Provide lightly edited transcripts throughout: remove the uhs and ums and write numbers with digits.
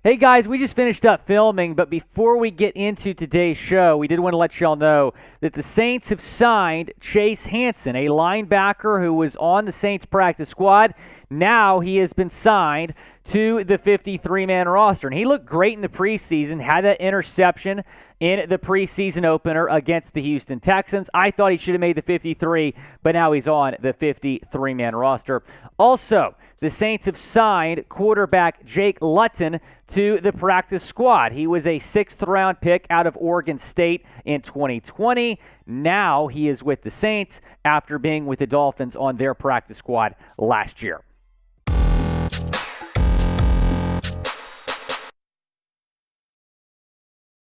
Hey guys, we just finished up filming, but before we get into today's show, we did want to let y'all know that the Saints have signed Chase Hansen, a linebacker who was on the Saints practice squad. Now he has been signed to the 53-man roster, and he looked great in the preseason, had that interception in the preseason opener against the Houston Texans. I thought he should have made the 53, but now he's on the 53-man roster. Also, the Saints have signed quarterback Jake Luton to the practice squad. He was a 6th-round pick out of Oregon State in 2020. Now he is with the Saints after being with the Dolphins on their practice squad last year.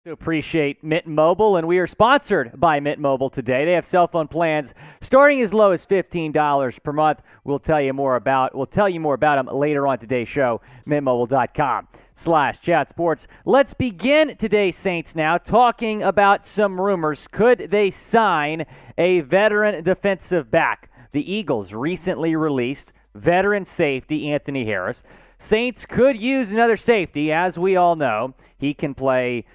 Appreciate Mint Mobile, and we are sponsored by Mint Mobile today. They have cell phone plans starting as low as $15 per month. We'll tell you more about them later on today's show. mintmobile.com/chatsports. Let's begin today's Saints now talking about some rumors. Could they sign a veteran defensive back? The Eagles recently released veteran safety Anthony Harris. Saints could use another safety, as we all know. He can play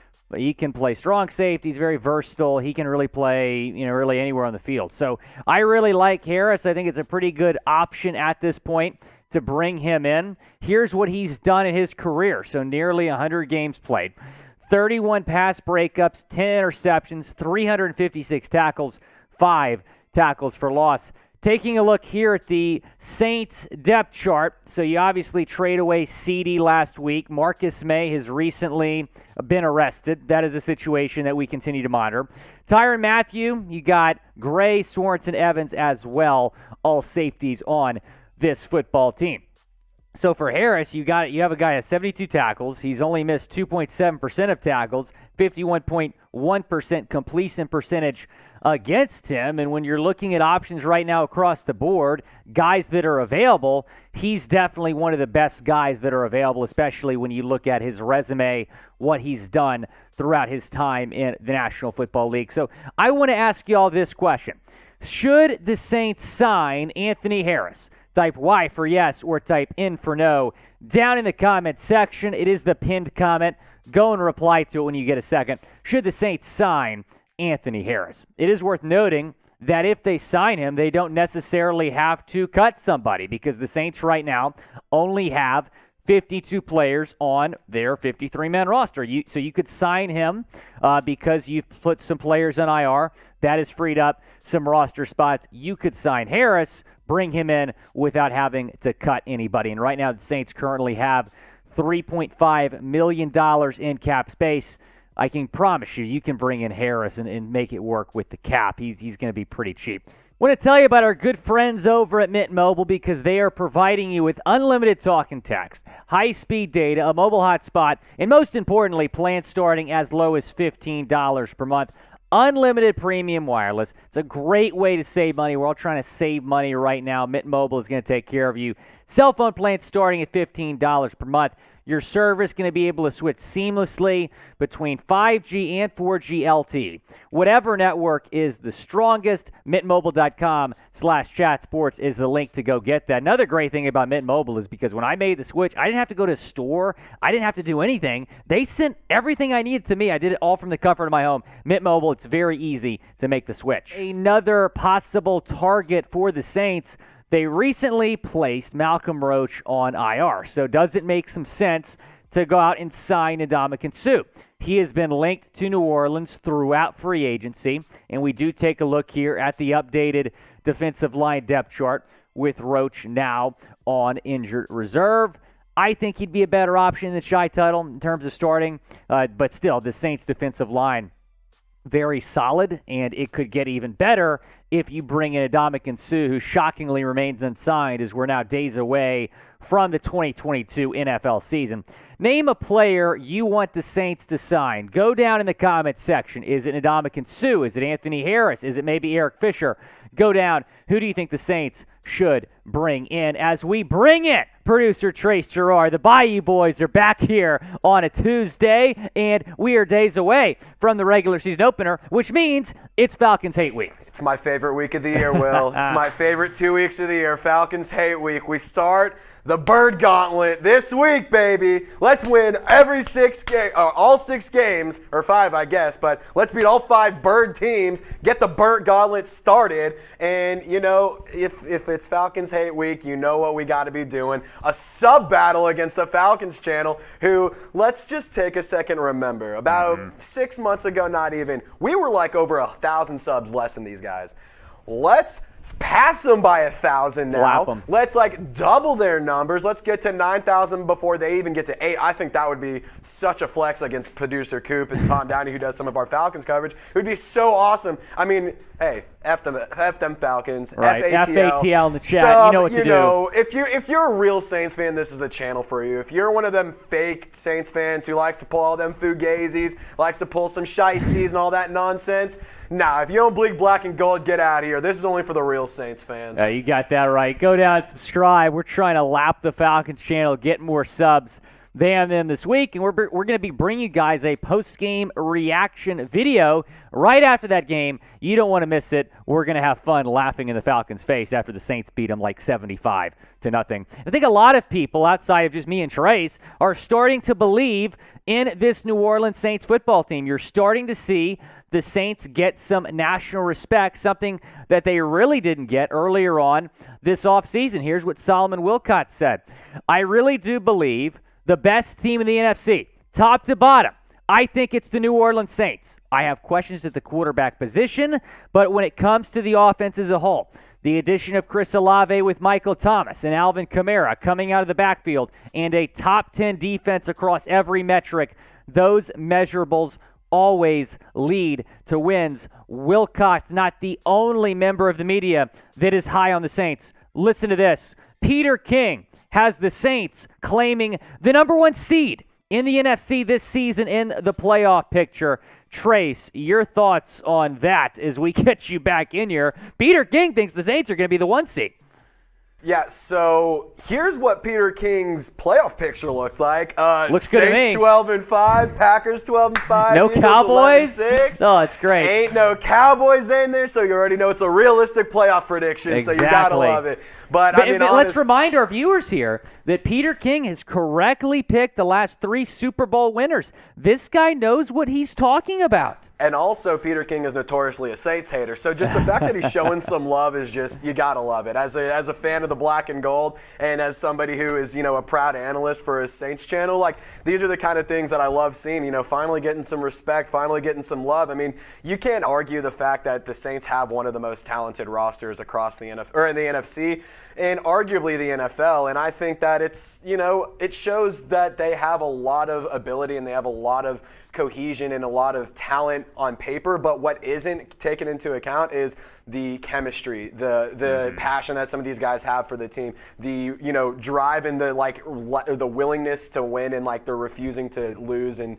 strong safety. He's very versatile. He can really play, really anywhere on the field. So I really like Harris. I think it's a pretty good option at this point to bring him in. Here's what he's done in his career. So nearly 100 games played. 31 pass breakups, 10 interceptions, 356 tackles, 5 tackles for loss. Taking a look here at the Saints depth chart, so you obviously trade away CD last week. Marcus Maye has recently been arrested. That is a situation that we continue to monitor. Tyrann Mathieu, you got Gray, Sorensen, Evans as well, all safeties on this football team. So for Harris, you have a guy at 72 tackles. He's only missed 2.7% of tackles, 51.1% completion percentage against him. And when you're looking at options right now across the board, guys that are available, he's definitely one of the best guys that are available, especially when you look at his resume, what he's done throughout his time in the National Football League. So I want to ask y'all this question. Should the Saints sign Anthony Harris? Type Y for yes or type N for no down in the comment section. It is the pinned comment. Go and reply to it when you get a second. Should the Saints sign Anthony Harris? It is worth noting that if they sign him, they don't necessarily have to cut somebody because the Saints right now only have 52 players on their 53-man roster. So you could sign him because you've put some players on IR. That has freed up some roster spots. You could sign Harris, bring him in without having to cut anybody. And right now the Saints currently have $3.5 million in cap space. I can promise you can bring in Harris and make it work with the cap. He's going to be pretty cheap. I want to tell you about our good friends over at Mint Mobile because they are providing you with unlimited talk and text, high-speed data, a mobile hotspot, and most importantly, plans starting as low as $15 per month. Unlimited premium wireless. It's a great way to save money. We're all trying to save money right now. Mint Mobile is going to take care of you. Cell phone plans starting at $15 per month. Your service going to be able to switch seamlessly between 5G and 4G LTE. Whatever network is the strongest, mintmobile.com/chatsports is the link to go get that. Another great thing about Mint Mobile is because when I made the switch, I didn't have to go to a store. I didn't have to do anything. They sent everything I needed to me. I did it all from the comfort of my home. Mint Mobile, it's very easy to make the switch. Another possible target for the Saints, they recently placed Malcolm Roach on IR. So does it make some sense to go out and sign Ndamukong Suh? He has been linked to New Orleans throughout free agency, and we do take a look here at the updated defensive line depth chart with Roach now on injured reserve. I think he'd be a better option than Shy Tuttle in terms of starting, but still, the Saints defensive line, very solid, and it could get even better if you bring in Ndamukong Suh, who shockingly remains unsigned as we're now days away from the 2022 NFL season. Name a player you want the Saints to sign. Go down in the comments section. Is it Ndamukong Suh? Is it Anthony Harris? Is it maybe Eric Fisher? Go down. Who do you think the Saints should bring in? As we bring in producer Trace Gerard, the Bayou Boys are back here on a Tuesday, and we are days away from the regular season opener, which means It's Falcons Hate Week. It's my favorite week of the year, Will. It's my favorite 2 weeks of the year. Falcons Hate Week. We start the Bird Gauntlet this week, baby. Let's win all 6 games, or 5, I guess, but let's beat all 5 Bird teams, get the Bird Gauntlet started, and, if it's Falcons Hate Week, you know what we got to be doing. A sub-battle against the Falcons channel, who, let's just take a second to remember, about 6 months ago, not even, we were like over 1,000 subs less than these guys. Let's pass them by 1,000 now. Let's double their numbers. Let's get to 9,000 before they even get to 8. I think that would be such a flex against producer Coop and Tom Downey, who does some of our Falcons coverage. It would be so awesome. I mean, hey, F them Falcons. Right. FATL in the chat. Sub, you know what to do. If you're a real Saints fan, this is the channel for you. If you're one of them fake Saints fans who likes to pull all them fugazis, likes to pull some shiesties and all that nonsense, if you don't bleed black and gold, get out of here. This is only for the real Saints fans. You got that right. Go down and subscribe. We're trying to lap the Falcons channel, get more subs than them this week, and we're going to be bringing you guys a post-game reaction video right after that game. You don't want to miss it. We're going to have fun laughing in the Falcons' face after the Saints beat them like 75-0. I think a lot of people outside of just me and Trace are starting to believe in this New Orleans Saints football team. You're starting to see the Saints get some national respect, something that they really didn't get earlier on this offseason. Here's what Solomon Wilcott said. I really do believe the best team in the NFC, top to bottom, I think it's the New Orleans Saints. I have questions at the quarterback position, but when it comes to the offense as a whole, the addition of Chris Olave with Michael Thomas and Alvin Kamara coming out of the backfield, and a top 10 defense across every metric, those measurables always lead to wins. Wilcott's not the only member of the media that is high on the Saints. Listen to this. Peter King has the Saints claiming the number 1 seed in the NFC this season in the playoff picture. Trace, your thoughts on that as we get you back in here. Peter King thinks the Saints are going to be the 1 seed. Yeah, so here's what Peter King's playoff picture looks like. Looks good to me. Saints 12-5, Packers 12-5. No Eagles Cowboys? 11-6. Oh, it's great. Ain't no Cowboys in there, so you already know it's a realistic playoff prediction, Exactly. So you gotta love it. But let's remind our viewers here that Peter King has correctly picked the last 3 Super Bowl winners. This guy knows what he's talking about. And also, Peter King is notoriously a Saints hater, so just the fact that he's showing some love is just, you gotta love it. As a fan of the black and gold, and as somebody who is, a proud analyst for a Saints channel, these are the kind of things that I love seeing, finally getting some respect, finally getting some love. I mean, you can't argue the fact that the Saints have one of the most talented rosters across the NFL, or in the NFC, and arguably the NFL, and I think that it's, it shows that they have a lot of ability and they have a lot of cohesion and a lot of talent on paper, but what isn't taken into account is the chemistry, the passion that some of these guys have for the team, the drive and the willingness to win, and the refusing to lose and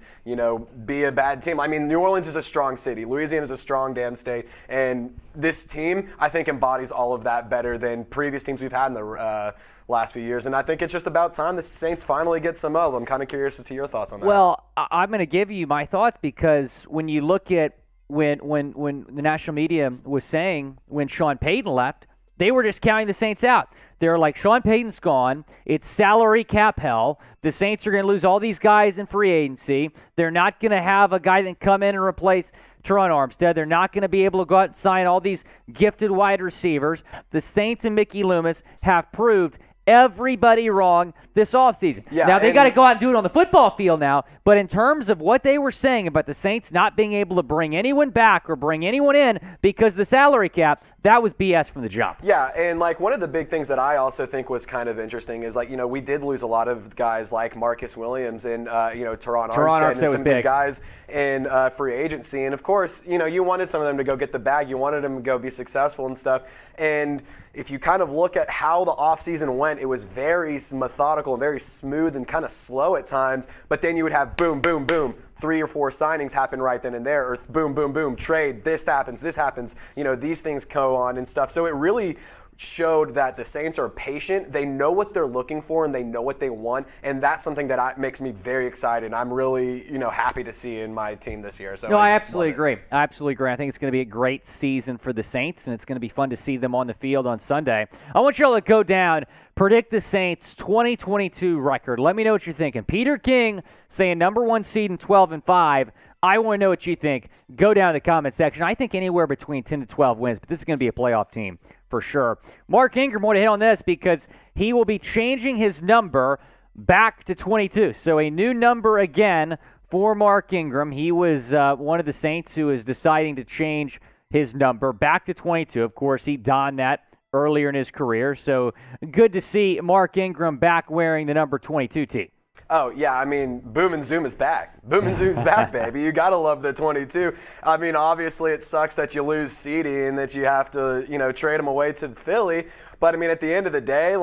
be a bad team. I mean, New Orleans is a strong city, Louisiana is a strong damn state, and this team I think embodies all of that better than previous teams we've had in the last few years, and I think it's just about time the Saints finally get some love. I'm kind of curious to your thoughts on that. Well, I'm going to give you my thoughts, because when you look at when the national media was saying when Sean Payton left, they were just counting the Saints out. They're like, Sean Payton's gone. It's salary cap hell. The Saints are going to lose all these guys in free agency. They're not going to have a guy that can come in and replace Terron Armstead. They're not going to be able to go out and sign all these gifted wide receivers. The Saints and Mickey Loomis have proved everybody wrong this offseason. Yeah, now, they got to go out and do it on the football field now, but in terms of what they were saying about the Saints not being able to bring anyone back or bring anyone in because of the salary cap, that was BS from the jump. Yeah, and one of the big things that I also think was kind of interesting is we did lose a lot of guys like Marcus Williams and Terron Armstead and some of these guys in free agency, and of course you wanted some of them to go get the bag, you wanted them to go be successful and stuff, and if you kind of look at how the offseason went, it was very methodical and very smooth and kind of slow at times, but then you would have boom, boom, boom, 3 or 4 signings happen right then and there, or boom, boom, boom, trade, this happens, these things go on and stuff. So it really showed that the Saints are patient. They know what they're looking for and they know what they want, and that's something that makes me very excited. I'm really, happy to see in my team this year. So no, I absolutely agree. I absolutely agree. I think it's going to be a great season for the Saints, and it's going to be fun to see them on the field on Sunday. I want you all to go down, predict the Saints' 2022 record. Let me know what you're thinking. Peter King saying number 1 seed in 12-5. I want to know what you think. Go down in the comment section. I think anywhere between 10 to 12 wins, but this is going to be a playoff team for sure. Mark Ingram, want to hit on this because he will be changing his number back to 22. So a new number again for Mark Ingram. He was one of the Saints who is deciding to change his number back to 22. Of course, he donned that earlier in his career. So good to see Mark Ingram back wearing the number 22 tee. Oh, yeah, I mean, Boom and Zoom is back. Boom and Zoom's back, baby. You got to love the 22. I mean, obviously it sucks that you lose CD and that you have to, trade him away to Philly. But, I mean, at the end of the day,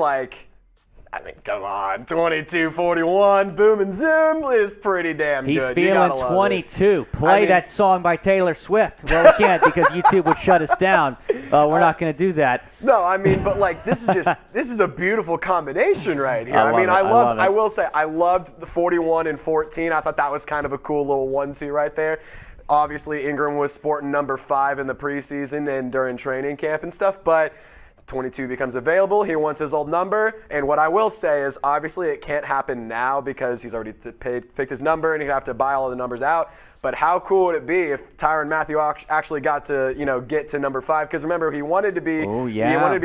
come on, 22-41, Boom and Zoom is pretty damn good. He's feeling 22. Play that song by Taylor Swift. Well, we can't because YouTube would shut us down. We're not going to do that. No, I mean, but this is a beautiful combination right here. I will say, I loved the 41 and 14. I thought that was kind of a cool little 1-2 right there. Obviously, Ingram was sporting number 5 in the preseason and during training camp and stuff, but 22 becomes available. He wants his old number. And what I will say is, obviously, it can't happen now because he's already picked his number and he'd have to buy all of the numbers out. But how cool would it be if Tyrann Mathieu actually got to, get to number 5? Because remember, he wanted to be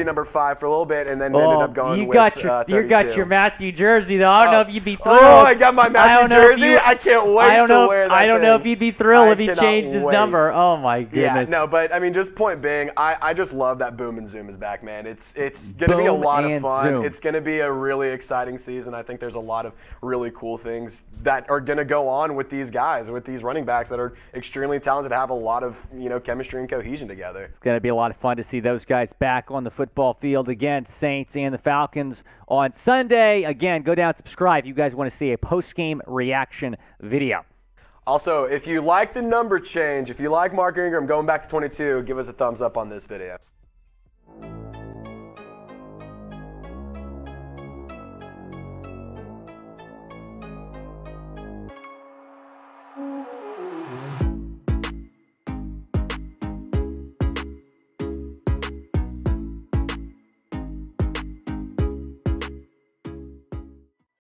number 5 for a little bit, and then ended up going with 32. You got your Mathieu jersey, though. I don't know if you'd be thrilled. Oh, I got my Mathieu jersey. I can't wait to wear that. I don't know if you'd be thrilled if he changed his number. Oh my goodness. Yeah, no, but I mean, just point being, I just love that Boom and Zoom is back, man. It's going to be a lot of fun. Zoom. It's going to be a really exciting season. I think there's a lot of really cool things that are going to go on with these guys, with these running backs that are extremely talented, have a lot of chemistry and cohesion together. It's going to be a lot of fun to see those guys back on the football field again, Saints and the Falcons on Sunday. Again, go down and subscribe if you guys want to see a post-game reaction video. Also, if you like the number change, if you like Mark Ingram going back to 22, give us a thumbs up on this video.